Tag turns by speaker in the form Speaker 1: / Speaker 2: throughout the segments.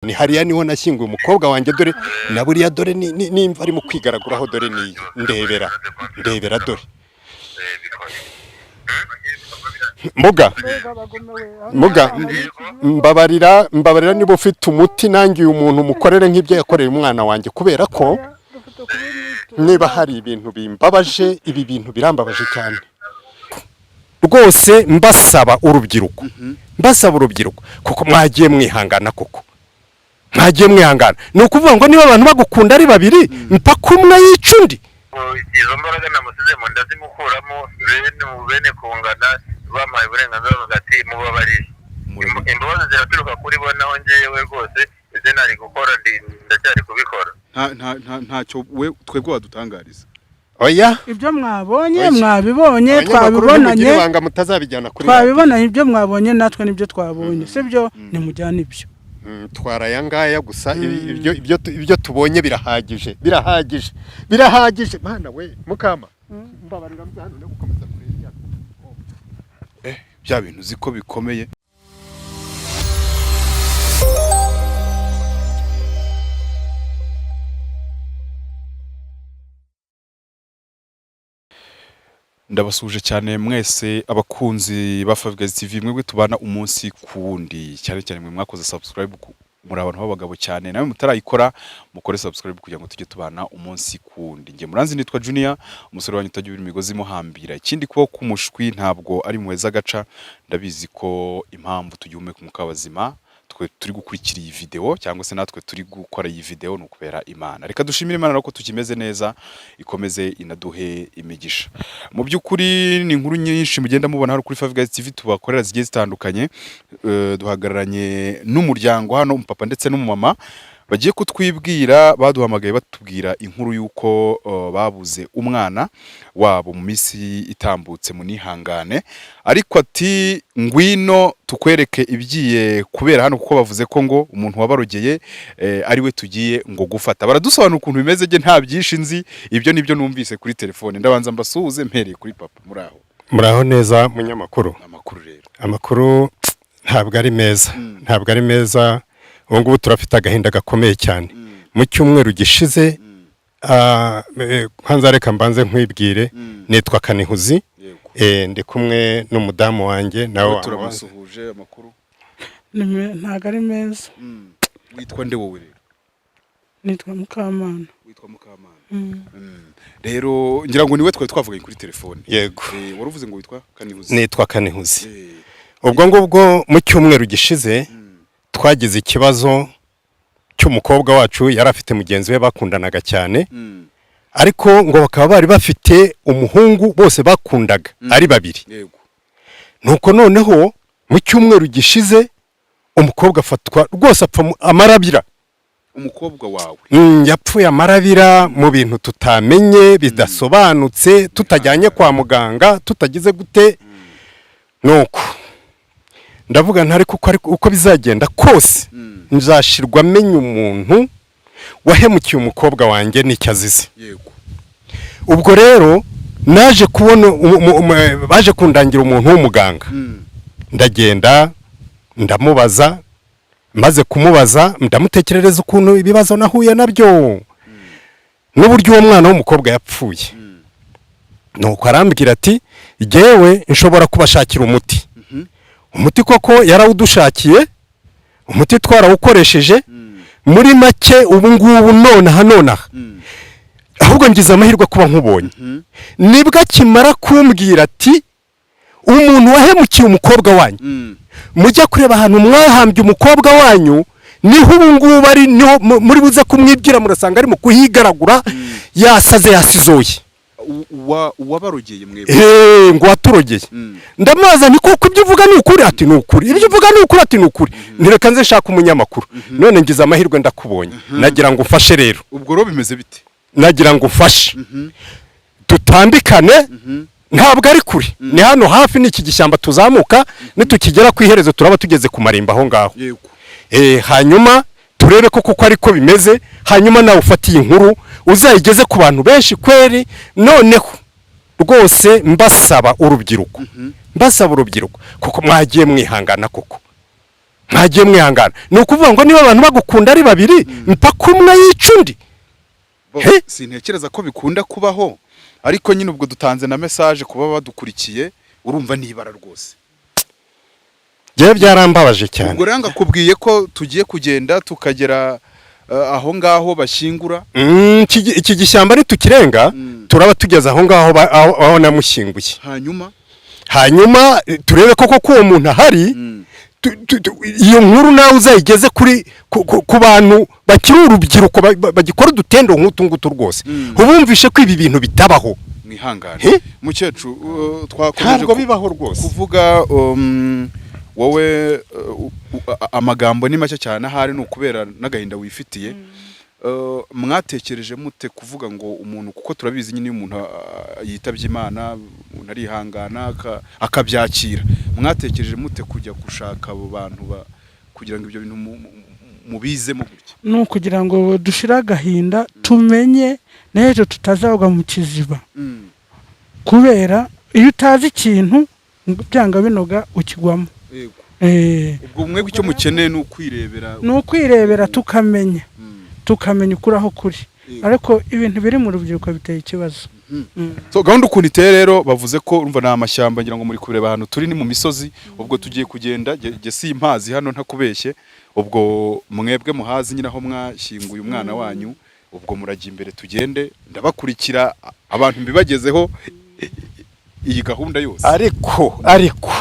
Speaker 1: ni hariya niho nashyinguye umukobwa wanjye dore na buriya dore nimva ari mu kwigaraguraho dore niyo ndebera dore muga mbabarira niba ufite umuti nangiye umuntu mukorere nk'ibyo yakoreye umwana wanjye kubera ko niba hari ibintu bimbabaje ibi bintu birambabaje cyane rwose mbasaba urubyiruko kuko mwagiye mwihangana ni ukuvuga ngo niba abantu bagukunda ari babiri mpaka umwe yica undi
Speaker 2: izo mbaraga namusizemo ndazimukuramo bene kungana bamaye uburenganzira hagati mubabarire imbabazi ziraturuka kuri bo naho ngewe rwose ibyo nari gukora ndacyari kubikora
Speaker 3: ntacyo we twebwe wadutangariza
Speaker 1: oya
Speaker 4: ibyo mwabonye mwabibonye twabibonanye ibyo mwabonye natwe nibyo twabonye sibyo nimujyana ibyo
Speaker 1: twara aya ngaya gusa ibyo tubonye birahagije mana we mukama mbabarira hano no gukomeza kureba
Speaker 3: bya bintu ziko bikomeye ndabasuje cyane mwese abakunzi ba Favugaz TV mwebwe tubana umunsi kuwundi cyane mwe mwakoze subscribe muri abantu b'abagabo cyane nawe mutarayikora mukore subscribe kugira ngo tujye tubana umunsi kuwundi nge muranzi nitwa Junior umusore wanyu utagira imigozi muhambira ikindi kuba kumushwi ntabwo ari muweza gaca ndabizi ko impamvu tugiye ku mukabazima turi gukurikira iyi video cyangwa se natwe turi gukora iyi video no kubera Imana reka dushimire Imana ko tukimeze neza ikomeze inaduhe imigisha mu byukuri ni inkuru nyinshi mugenda mubona hano kuri Favugaz TV tubakorera zigiye zitandukanye duhagararanye n'umuryango hano umupapa ndetse n'umumama bagiye kutwibwira baduhamagaye batubwira inkuru yuko babuze umwana wabo mu minsi itambutse munihangane ariko ati ngwino tukwereke ibyiye kubera hano kuko bavuze ko ngo umuntu wabarogeye ari we tugiye ngo gufata baradusobanura ukuntu bimeze je nta byinshi nzi ibyo nibyo numvise kuri telefone ndabanza mbasuhuze mpereye kuri papa
Speaker 1: muraho neza munyamakuru amakuru ntabwo ari meza ubungubu turafite agahinda gakomeye cyane mu cyumweru gishize kwanza reka mbanze nkwibwire nitwa Kanihuzi ndi kumwe n'umudamu wanjye nawe
Speaker 3: turabasuhuje amakuru
Speaker 4: ntago ari meza
Speaker 3: witwa nde wowe rero
Speaker 4: nitwa Mukamana
Speaker 3: rero ngira ngo niwe twavuganye kuri telefone
Speaker 1: yego
Speaker 3: waruvuze ngo witwa Kanihuzi
Speaker 1: nitwa Kanihuzi ubwo ngubwo mu cyumweru gishize twagize ikibazo cy'umukobwa wacu yari afite mugenzi we bakundanaga cyane ariko ngo bakaba bari bafite umuhungu bose bakundaga ari babiri nuko noneho mu cyumweru gishize umukobwa afatwa rwose apfa amarabira
Speaker 3: umukobwa wawe
Speaker 1: yapfuye amarabira mu bintu tutamenye bidasobanutse tutajyanye kwa muganga tutagize gute nuko ndavuga ntari kuko uko bizagenda kose nzashirwa menye umuntu wahemukiye umukobwa wanjye n'icyazize ubwo rero naje kubona baje kundangira umuntu w'umuganga ndagenda ndamubaza maze kumubaza ndamutekerereza ukuntu ibibazo nahuye nabyo n'uburyo uwo mwana w'umukobwa yapfuye nuko arambwira ati jewe nshobora kubashakira umuti koko yarawudushakiye umuti twarawukoresheje muri make ubu ngubu nonaha ahubwo ngize amahirwe kuba nkubonye nibwo akimara kumbwira ati umuntu wahemukiye umukobwa wanyu mujya kureba ahantu mwahambye umukobwa wanyu niho ubu ngubu ari niho muri buze kumwibwira murasanga ari mu kuhigaragura yasaze yasizoye
Speaker 3: wabarogeye mwebwe
Speaker 1: ngo waturogeye ndamaza ni koko ibyo uvuga ni ukuri ati ni ukuri ibyo uvuga ni ukuri ati ni ukuri nireka nze shaka umunyamakuru none ngize amahirwe ndakubonye nagira ngo ufashe rero
Speaker 3: ubwo ro bimeze bite
Speaker 1: nagira ngo ufashe tutambikane ntabwo ari kuri ni hano hafi n'iki gishyamba tuzamuka nitukigera ku iherezo turaba tugeze ku marimba aho ngaho hanyuma turebe ko kuko ariko bimeze hanyuma nawe ufatiye inkuru uzayigeze ku bantu benshi kweri noneho rwose mbasaba urubyiruko kuko mwagiye mwihangana koko mwagiye mwihangana ni ukuvuga ngo niba abantu bagukunda ari babiri mpaka umwe yica undi
Speaker 3: sintekereza ko bikunda kubaho ariko nyine ubwo dutanze na message kuba badukurikiye urumva nibara rwose
Speaker 1: bye byarambabaje cyane
Speaker 3: ubwo ranga kubwiye ko tugiye kugenda tukagera aho ngaho bashyingura
Speaker 1: iki gishyamba nitukirenga turaba tugeze aho ngaho aho namushyinguye hanyuma turebe koko ko uwo muntu ahari iyo nkuru nawe uzayigeze ku bantu bakiri urubyiruko bagikora udutendo nk'utu ngutu rwose ubumvishe ko ibi bintu bitabaho
Speaker 3: mwihangane mukecuru
Speaker 1: ntabwo bibaho rwose
Speaker 3: kuvuga wowe amagambo ni make cyane ahari ni ukubera n'agahinda wifitiye mwatekereje mute kuvuga ngo umuntu kuko turabizi nyine umuntu yitabye Imana umuntu arihangana akabyakira mwatekereje mute kujya gushaka abo bantu kugira ngo ibyo bintu mubizemo gutya
Speaker 4: ni ukugira ngo dushire agahinda tumenye n'ejo tutazagwa mu kiziba kubera iyo utazi ikintu byanga binoga ukigwamo
Speaker 3: ubwo mwebwe icyo mukeneye ni
Speaker 4: ukwirebera tukamenya ukuraho kuri ariko ibintu biri mu rubyiruko biteye ikibazo
Speaker 3: so gahunda ukuntu iteye rero bavuze ko urumva nta mashyamba ngira ngo muri kureba ahantu turi ni mu misozi ubwo tugiye kugenda gesi impazi hano ntakubeshye ubwo mwebwe muhazi nyine aho mwashyinguye umwana wanyu ubwo murajya imbere tugende ndabakurikira abantu mbibagezeho iyi gahunda yose
Speaker 1: ariko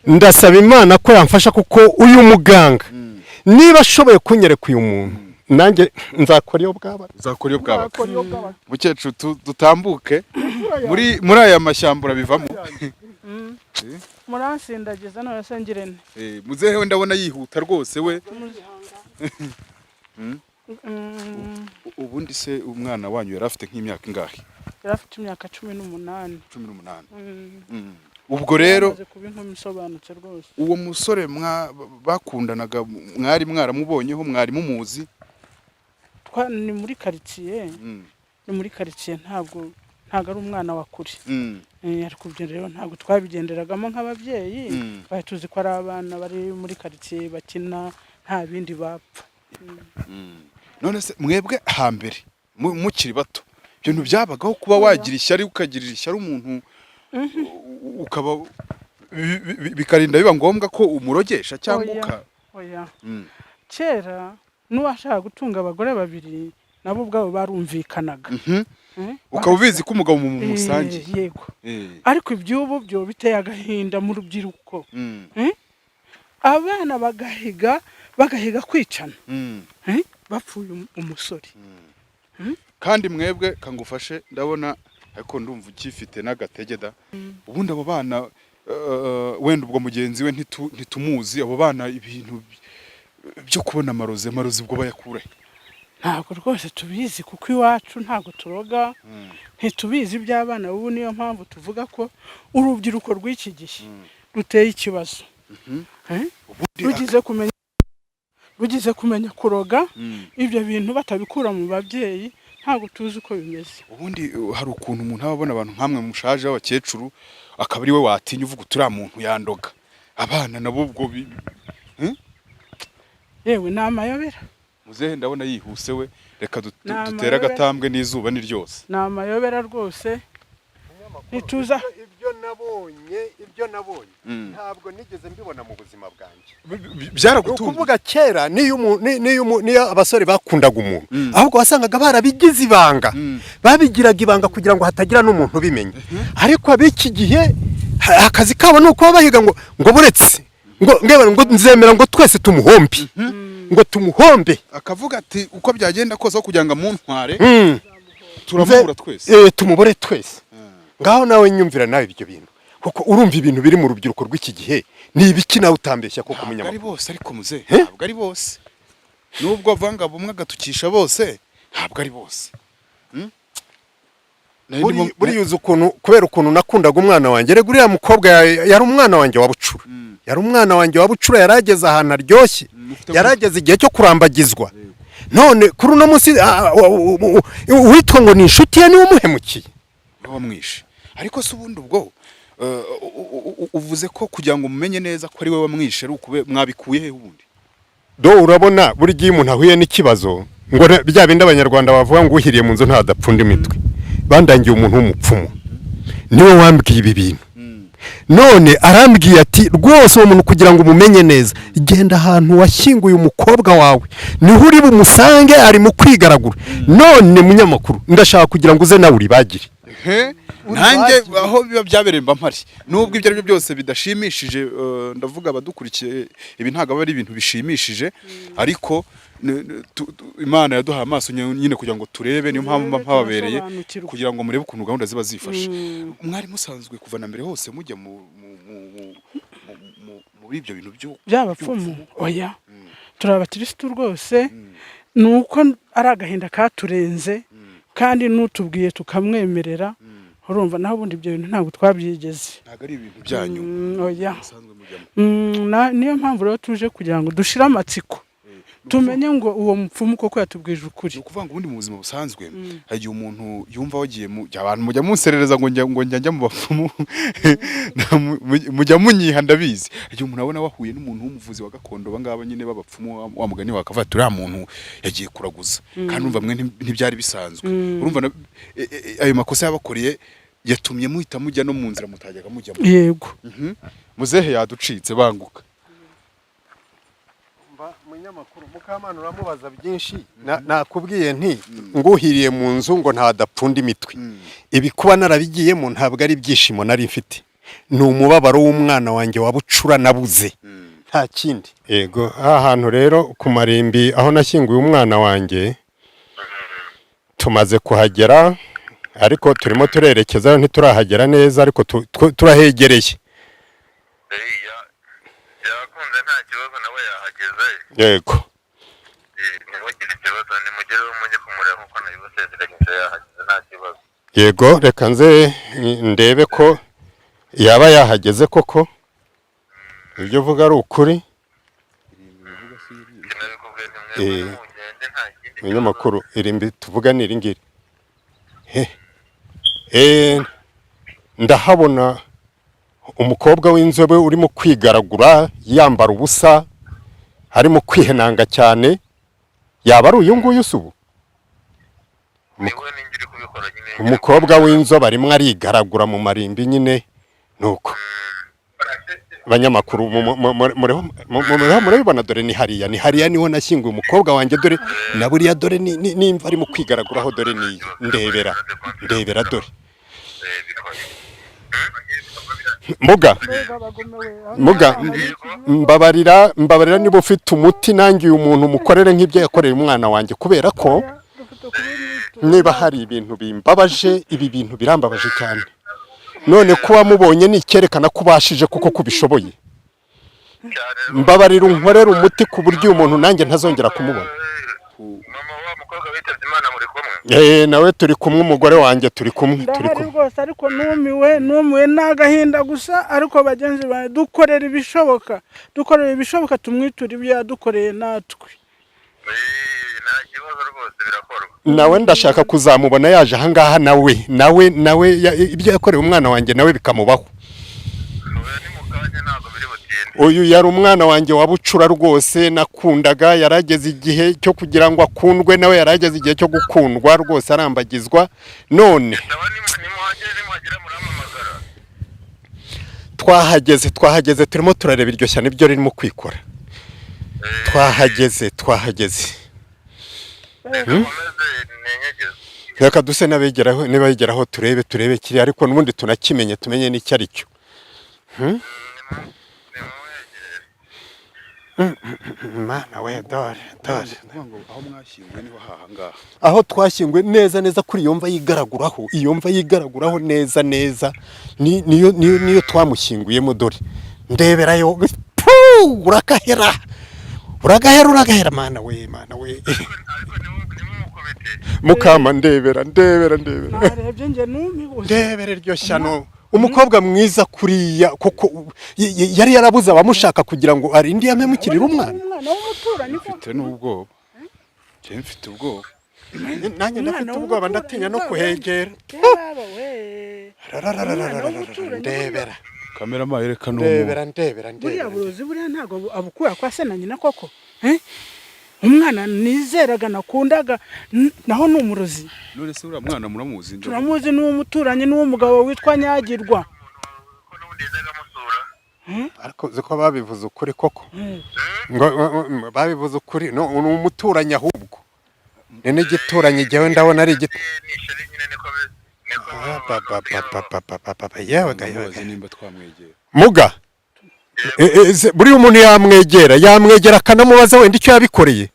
Speaker 1: ndasaba Imana ko yamfasha kuko uyu muganga niba ashoboye kunyereka uyu muntu nanjye nzakora iyo bwaba mukecuru dutambuke muri aya mashyamba urabivamo
Speaker 4: muransindagiza none se ngirene
Speaker 3: muzehe ndabona yihuta rwose we ubundi se umwana wanyu yari afite nk'imyaka ingahe
Speaker 4: yari afite imyaka 18
Speaker 3: ubwo rero
Speaker 4: uwo
Speaker 3: musore bakundanaga mwari mwaramubonyeho mwari mumuzi
Speaker 4: ni muri quartier ntabwo ari umwana wa kuri ariko byo rero ntabwo twabigenderagamo nk'ababyeyi bari tuzi ko ari abana bari muri quartier bakina nta bindi bapfa
Speaker 3: none se mwebwe hambere mukiri bato ibintu byabagaho kuba wagira ishyari ukagirira ishyari umuntu ukaba bikarinda biba ngombwa ko umurogesha cyangwa
Speaker 4: oya kera n'uwashaka gutunga abagore babiri nabo ubwabo barumvikanaga
Speaker 3: ukaba ubizi ko umugabo musangiye
Speaker 4: yego ariko iby'ubu byo biteye agahinda mu rubyiruko abana bagahiga kwicana bapfuye umusore
Speaker 3: kandi mwebwe kangufashe ndabona ariko ndumva ukifite n'agategeda ubundi abo bana wenda ubwo mugenzi we ntitumuzi abo bana ibintu byo kubona amarozi ubwo bayakurahe
Speaker 4: ntabwo rwose tubizi kuko iwacu ntabwo turoga ntitubizi iby'abana ubu niyo mpamvu tuvuga ko urubyiruko rw'iki gihe ruteye ikibazo rugize kumenya kuroga ibyo bintu batabikura mu babyeyi ntabwo tuzi uko bimeze
Speaker 3: ubundi hari ukuntu umuntu aba abona abantu nkamwe mushaje b'abakecuru akaba ari we watinya uvuga uturiya muntu yandoga abana nabo ubwo
Speaker 4: yewe ni amayobera
Speaker 3: muzehe ndabona yihuse we reka dutere agatambwe n'izuba ni ryose
Speaker 4: ni amayobera rwose ntituza
Speaker 1: ibyo nabonye ntabwo nigeze mbibona mu buzima bwanjye
Speaker 3: byaragutunga
Speaker 1: ukuvuga kera niyo abasore bakundaga umuntu ahubwo wasangaga barabigize ibanga babigiraga ibanga kugira ngo hatagira n'umuntu ubimenya ariko ab'iki gihe akazi kabo ni ukuba bahiga ngo buretse ngo nzemera ngo twese tumuhombe ngo tumuhombe
Speaker 3: akavuga ati uko byagenda kose aho kugira ngo amuntware turamubura twese
Speaker 1: tumubure twese ngaho nawe nyumvira nawe ibyo bintu kuko urumva ibintu biri mu rubyiruko rw'iki gihe ni ibiki nawe utambeshya ko kumenya
Speaker 3: ari bose ariko muze ntabwo ari bose nubwo vanga bumwe agatukisha bose ntabwo ari bose
Speaker 1: buriya ukuntu kubera ukuntu nakundaga umwana wanjye rega uriya mukobwa yari umwana wanjye wa bucura yarageze ahantu aryoshye yarageze igihe cyo kurambagizwa none kuri uno munsi witwa ngo ni inshuti ye niwe umuhemukiye
Speaker 3: wamwishe ariko se ubundi ubwo uvuze ko kugira ngo mumenye neza ko ari we wamwishe ari ukube mwabikuye he ubundi
Speaker 1: do urabona buri gihe umuntu ahuye n'ikibazo ngo bya bindi abanyarwanda bavuga ngo uhiriye mu nzu ntadapfunda imitwe bandangiye umuntu w'umupfumu niwe wambwiye ibi bintu none arambwiye ati rwose uwo muntu kugira ngo umumenye neza genda ahantu washyinguye umukobwa wawe niho uri bumusange ari mu kwigaragura none munyamakuru ndashaka kugira ngo uze nawe uribagire
Speaker 3: nanjye aho biba byabereye mba mpari nubwo ibyo ari byo byose bidashimishije ndavuga abadukurikiye ibi ntabwo aba ari ibintu bishimishije ariko Imana yaduhaye amaso nyine kugira ngo turebe niyo mpamvu mba mpababereye kugira ngo murebe ukuntu gahunda ziba zifashe mwari musanzwe kuva na mbere hose mujya muri ibyo bintu
Speaker 4: by'abapfumu oya turi abakirisitu rwose ni uko ari agahinda katurenze kandi n'utubwiye tukamwemerera urumva naho ubundi ibyo bintu ntabwo twabyigeze
Speaker 3: ntabwo ari ibintu byanyu
Speaker 4: oya niyo mpamvu rero tuje kugira ngo dushire amatsiko tumenye ngo uwo mupfumu koko yatubwije ukuri
Speaker 3: ukuvuga ngo ubundi mu buzima busanzwe hagiye umuntu yumva wagiye abantu mujya munserereza ngo njya mu bapfumu mujya munyiha ndabizi hagiye umuntu abona wahuye n'umuntu w'umuvuzi wa gakondo bangaba nyine b'abapfumu wa mugani wakavuga turi muntu yagiye kuraguza kandi urumva mwe ntibyari bisanzwe urumva ayo makosa yabakoreye yatumye muhita mujya no mu nzira mutajyaga mujya
Speaker 4: yego
Speaker 3: muzehe yaducitse banguka
Speaker 1: munyamakuru Mukamana uramubaza byinshi nakubwiye nti nguhiriye mu nzu ngo ntadapfunda imitwe ibi kuba narabigiyemo ntabwo ari ibyishimo nari mfite ni umubabaro w'umwana wanjye wabucura nabuze nta kindi yego aha hantu rero ku marimbi aho nashyinguye umwana wanjye tumaze kuhagera ariko turimo turerekezayo ntiturahagera neza ariko turahegereye
Speaker 2: yakunze nta kibazo nawe yahageze
Speaker 1: yego
Speaker 2: nimugire ikibazo nimugere mujye kumureba nkuko nabibasezeranyije yahageze nta kibazo
Speaker 1: yego reka nze ndebe ko yaba yahageze koko ibyo uvuga ari ukuri umunyamakuru irimbi tuvuga ni iringiri ndahabona umukobwa w'inzobe urimo kwigaragura yambara ubusa harimo kwihenanga cyane yaba ari uyu nguyu usubu umukobwa w'inzobe arimo arigaragura mu marimbi nyine nuko banyamakuru murabibona dore ni hariya niho nashyinguye umukobwa wanjye dore na buriya dore nimva arimo kwigaraguraho dore niyo ndebera dore muga mbabarira niba ufite umuti nanjye uyu muntu mukorere nk'ibyo yakoreye umwana wanjye kubera ko niba hari ibintu bimbabaje ibi bintu birambabaje cyane none kuba mubonye ni icyerekana ko ubashije kuko kubishoboye mbabarira unkorera umuti ku buryo uyu muntu nanjye ntazongera kumubona nawe turi kumwe umugore wanjye turi kumwe
Speaker 4: rwose ariko numiwe n'agahinda gusa ariko bagenzi bawe dukorera ibishoboka tumwiture ibyo yadukoreye natwe
Speaker 2: nta kibazo rwose birakorwa
Speaker 1: nawe ndashaka kuzamubona yaje ahangaha nawe ibyo yakorewe umwana wanjye nawe bikamubaho uyu yari umwana wanjye wabucura rwose nakundaga yarageze igihe cyo kugira ngo akundwe nawe yarageze igihe cyo gukundwa rwose arambagizwa none twahageze turimo turareba iryo shyano ibyo ririmo kwikora twahageze reka duse n'abegeraho turebe kiriya ariko n'ubundi tunakimenye tumenye n'icyo ari cyo mana we dore aho twashyinguye neza kuri iyo mva yigaraguraho neza niyo twamushyinguyemo dore ndeberayo uragahera mana we Mukama ndebera ndebera iryo shyano umukobwa mwiza kuriya koko yari yarabuze abamushaka kugira ngo arinde yamemukirire umwana
Speaker 3: mfite n'ubwoba mfite ubwoba
Speaker 1: nanjye ndafite ubwoba ndatinya no kuhegera ndebera
Speaker 3: kamera yerekana
Speaker 1: ndebera
Speaker 4: buriya burozi buriya ntabwo abukura kwa se na nyina koko umwana nizeraga nakundaga naho ni umurozi.
Speaker 3: None se uriya mwana muramuzi?
Speaker 4: Turamuzi, n'uwo muturanyi n'uwo mugabo witwa Nyagirwa.
Speaker 1: Ariko ziko babivuze ukuri koko ngo babivuze ukuri no umuturanyi ahubwo nene gituranye jewe ndabona ari igiti yewe muga buri umuntu yamwegera akanamubaza wenda icyo yabikoreye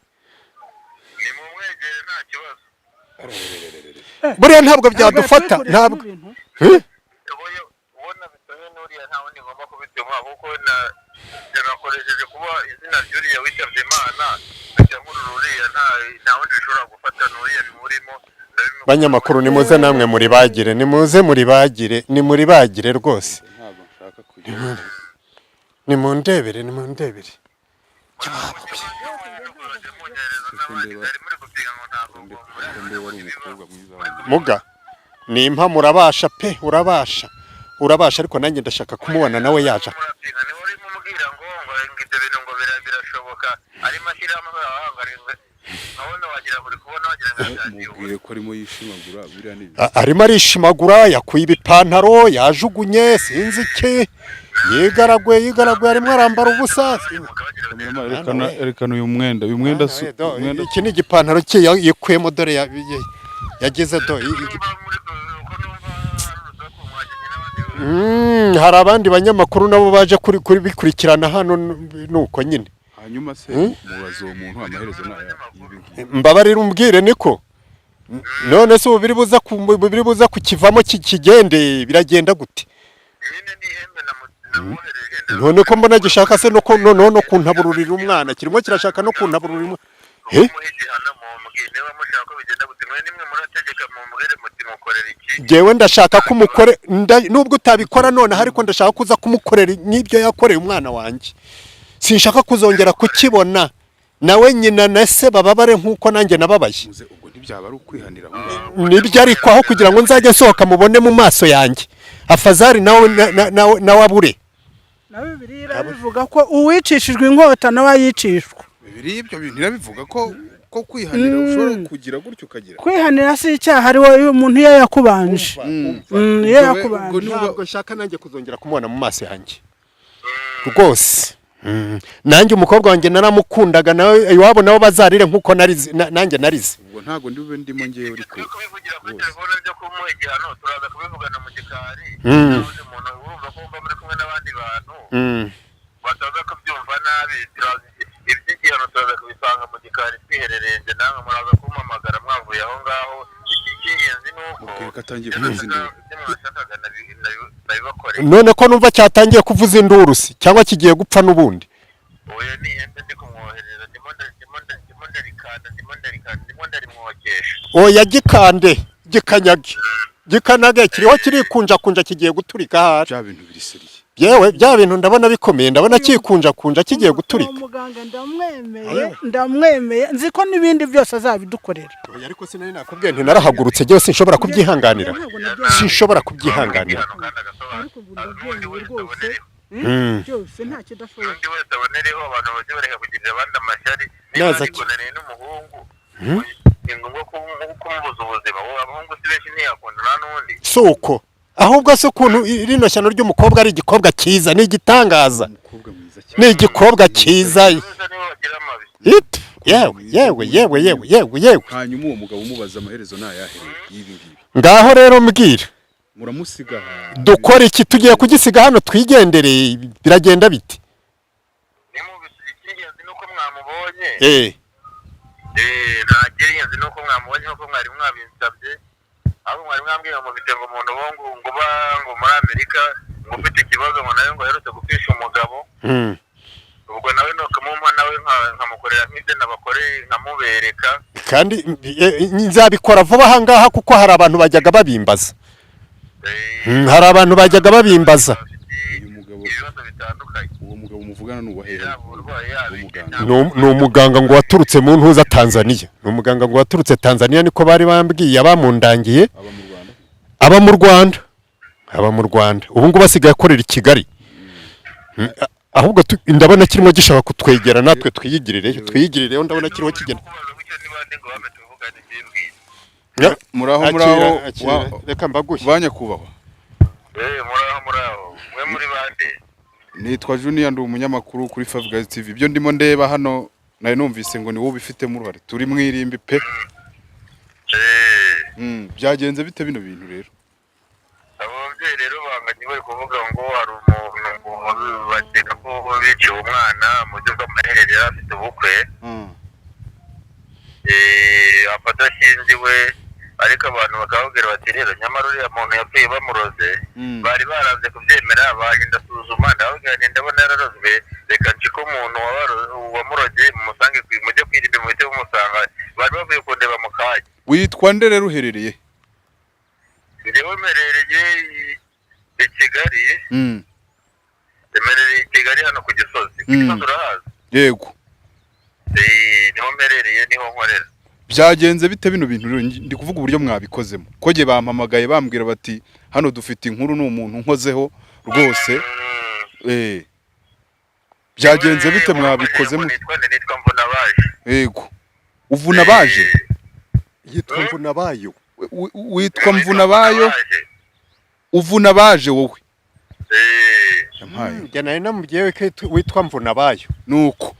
Speaker 1: buriya ntabwo byadufata ntabwo
Speaker 2: nakoresheje kuba izina ry'uriya witabye Imana cyangwa ururiya nta wundi ushobora gufata n'uriya bimurimo.
Speaker 1: Banyamakuru nimuze namwe muri bagire, nimuze muri bagire, ni muri bagire rwose.
Speaker 3: Ntabwo nshaka kujya.
Speaker 1: Nimundebere. Muga ni impa murabasha pe urabasha ariko nanjye ndashaka kumubona nawe yaje. Arimo arishimagura yakuye ibipantaro yajugunye sinzi iki yigaragwe arimo arambara ubusa.
Speaker 3: Erekana uyu mwenda
Speaker 1: iki ni igipantaro cye yikuyemo dore yageze do hari abandi banyamakuru nabo baje kuri bikurikirana hano nuko nyine.
Speaker 3: Hanyuma se mubaza uwo muntu amaherezo
Speaker 1: mbabarira umbwire niko none se biri buza kukivamo kigende biragenda gute? None ko mbona gishaka se no kuntabururira umwana kirimo kirashaka no kuntabururira jewe ndashaka kumukore nubwo utabikora none ariko ndashaka kuza kumukorera n'ibyo yakoreye umwana wanjye. Sinshaka kuzongera kukibona nawe nyina na se bababare nkuko nanjye nababaye.
Speaker 3: Ubwo ntibyaba ari ukwihanira
Speaker 1: nibyo ariko aho kugira ngo nzajye nsohoka mubone mu maso yanjye afazari nawe abure.
Speaker 4: Na Bibiliya bivuga ko uwicishijwe inkota nawe yicishwa.
Speaker 3: Bibiliya ibyo bintu irabivuga ko kwihanira ushobora kugira gutyo ukagira.
Speaker 4: Kwihanira si icyaha ari wowe umuntu iyo yakubanje. Iyo yakubanje.
Speaker 1: Ntabwo nshaka nanjye kuzongera kumubona mu maso yanjye. Rwose. Nanjye umukobwa wanjye naramukundaga nawe iwabo nabo bazarire nkuko narize nanjye narize.
Speaker 3: Ubwo ntago ndube ndimo ngiye uri ku.
Speaker 2: Kubivugira kuri telefone byo kumuha igihano turaza kubivugana mu gikari. Umuntu urumva ko muri kumwe n'abandi bantu. Bataza kubyumva nabi iby'igihano turaza kubisanga mu gikari twihererenje namwe muraza kumpamagara mwavuye aho ngaho. Icy'ingenzi nuko
Speaker 3: katangiye kuvuza induru.
Speaker 1: None ko numva cyatangiye kuvuza induru si cyangwa kigiye gupfa nubundi.
Speaker 2: Oya ni hende ndi kumwohereza ndimo ndarimwokesha.
Speaker 1: Oya gikanyage kiriho kirikunja kigiye guturika haje.
Speaker 3: Bya bintu biri seriye.
Speaker 1: Yewe bya bintu ndabona bikomeye ndabona kikunja kigiye guturika.
Speaker 4: Umuganga ndamwemeye nzi ko nibindi byose azabidukorera.
Speaker 1: Oya ariko sinari nakubwiye nti narahagurutse giye sinshobora kubyihanganira. Sinshobora kubyihanganira.
Speaker 4: Cyose nta kidashoboka.
Speaker 2: Undi wese abonereho abantu baje bareka kugirira abandi amashyari.
Speaker 1: Naza
Speaker 2: kigonane n'umuhungu. Ni ngombwa kumubuza ubuzima. Uwo abahungu si benshi ntiyakundana n'undi.
Speaker 1: Suko ahubwo se ukuntu rino shyano ry'umukobwa ari igikobwa cyiza ni igitangaza. Ni igikobwa cyiza. Yewe.
Speaker 3: Hanyuma uwo mugabo umubaza amaherezo nayahereye ibi ngibi.
Speaker 1: Ngaho rero mbwira.
Speaker 3: Muramusiga
Speaker 1: dukora iki tugiye kugisiga hano twigendereye biragenda biti?
Speaker 2: Ni mu bisingenzi nuko mwamubonye. Ntagirinzi nuko mwamubonye nuko mwari mwabinsabye. Abo mwari mwambwiye mu bitengo umuntu ngo muri Amerika ngo ufite ikibazo ngo nawe ngo herutse gufisha umugabo. Ubwo nawe nuko mumpa nawe nkamukorera nk'ibyo nabakoreye nkamubereka.
Speaker 1: Kandi nzabikora vuba aha ngaha kuko hari abantu bajyaga babimbaza. Hari abantu bajyaga babimbaza.
Speaker 3: Uyu mugabo
Speaker 2: ibibazo bitandukanye.
Speaker 3: uwo mugabo muvugana ni uwahehe
Speaker 2: Yaba uburwayi yaba
Speaker 3: umuganga
Speaker 1: ni umuganga ngo waturutse mu ntuza Tanzania, ni umuganga ngo waturutse Tanzania, niko bari bambwiye abamundangiye,
Speaker 3: aba mu Rwanda
Speaker 1: aba mu Rwanda ubu ngubu asigaye akorera i Kigali. Ahubwo ndabona kirimo gishaka kutwegera natwe twiyigirireyo ndabona kirimo kigenda.
Speaker 3: muraho
Speaker 1: reka mbaguhe
Speaker 3: banyakubahwa.
Speaker 2: muraho mwe muri bande?
Speaker 3: Nitwa Junior, ndi umunyamakuru kuri Five Guys TV. Ibyo ndimo ndeba hano nari numvise ngo ni wowe bifitemo uruhare, turi mwirimbi pe. Byagenze bite bino bintu rero?
Speaker 2: Ababyeyi rero banganye bari kuvuga ngo hari umuntu bakeka ko biciye umwana mu buryo bw'amaherere yari afite ubukwe, afata ashingiwe, ariko abantu bakababwira bati rero nyamara uriya muntu yapfuye bamuroze. Bari baranze kubyemera, bagenda asuzuma, ndababwira nti ndabona yararozwe, reka nshike umuntu wamuroge mumusange mujye kwirinda muhite mumusanga. Bari bavuye kundeba mu kanya.
Speaker 3: Witwa nde rero uherereye?
Speaker 2: Njyewe mperereye i Kigali. Mperereye i Kigali hano ku Gisozi. Ku Gisozi urahazi?
Speaker 3: Yego.
Speaker 2: Niho mperereye, niho nkorera.
Speaker 3: Byagenze bite bino bintu rero? Ndi kuvuga uburyo mwabikoze ko je bampamagaye bambwira bati hano dufite inkuru n'umuntu nkozeho rwose. Byagenze bite mwabikoze?
Speaker 2: Nitwa Mvunabaje.
Speaker 3: Yego. Uvunabaje?
Speaker 1: Yitwa Mvunabayo.
Speaker 3: Witwa Mvunabayo? Uvunabaje wowe?
Speaker 1: Njye nari namubwiye ko witwa Mvunabayo.
Speaker 3: Nuko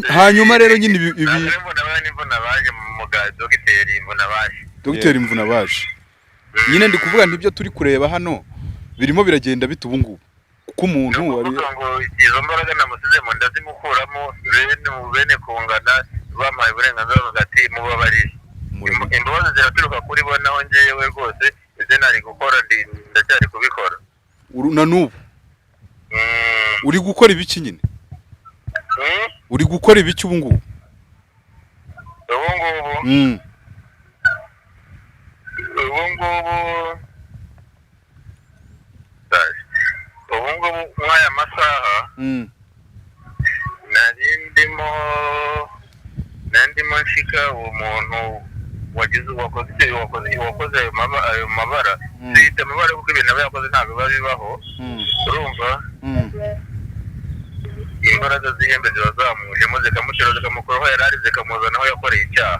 Speaker 3: hanyuma rero nyine ibi
Speaker 2: Mvunabaje mu dogiteri Mvunabaje.
Speaker 3: Dogiteri Mvunabaje. Nyine ndi kuvuga nibyo turi kureba hano birimo biragenda bite ubu ngubu kuko umuntu wari
Speaker 2: ngo izo mbaraga namusizemo ndazimukuramo bene kungana bampaye uburenganzira bagati mubabarire. Imbabazi ziraturuka kuri bo, naho ngewe rwose ibyo nari gukora ndacyari kubikora
Speaker 3: na n'ubu. Uri gukora ibiki nyine? Uri gukora ibiki ubu ngubu?
Speaker 2: ubu ngubu mwaya masaha nari ndimo nshika uwo muntu wakoze ayo mabara. Zihita amabara kuko ibintu aba yakoze ntabwo biba bibaho, urumva. Imbaraga z'ihembe ziba zamujemo zikamushira zikamukuraho yari ari, zikamuzana aho yakoreye icyaha.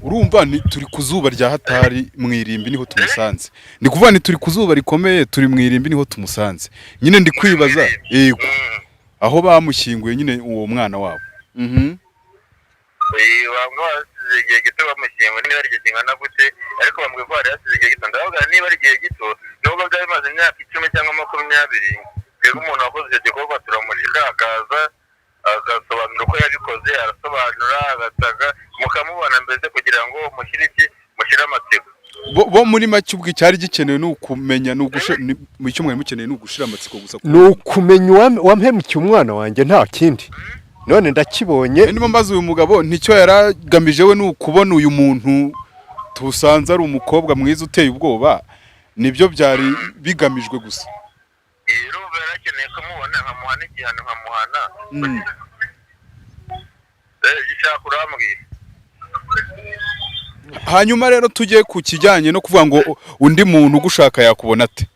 Speaker 3: Urumva ni turi ku zuba rya hatari mwirimbi niho tumusanze. Ndi kuvuga ni turi ku zuba rikomeye, turi mwirimbi niho tumusanze. Nyine ndi kwibaza yego aho bamushyinguye nyine uwo mwana wabo.
Speaker 2: Basize igihe gito bamushyinguye, niba ari igihe kingana gute, ariko bambwiye ko hari hasize igihe gito. Ndavuga niba ari igihe gito nubwo byari bimaze imyaka 10 cyangwa 20, rero umuntu wakoze icyo gikorwa turamushika akaza agasobanura uko yabikoze, arasobanura agataga, mukamubona mbese kugira ngo mushyire amatsiko.
Speaker 3: Bo muri make ubwo cyari gikenewe no kumenya no mu cyumwe mukeneye no gushira amatsiko gusa,
Speaker 1: no kumenya wampemukiye umwana wanjye nta kindi. None ndakibonye
Speaker 3: ndimo mbaza uyu mugabo nicyo yaragamije we no kubona uyu muntu tusanze ari umukobwa mwiza uteye ubwoba, nibyo byari bigamijwe gusa.
Speaker 2: Rero barakeneye kumubona nkamuhana igihano nkamuhana. Gishaka urambwira.
Speaker 3: Hanyuma rero tujye ku kijyanye no kuvuga ngo undi muntu ugushaka yakubona ate?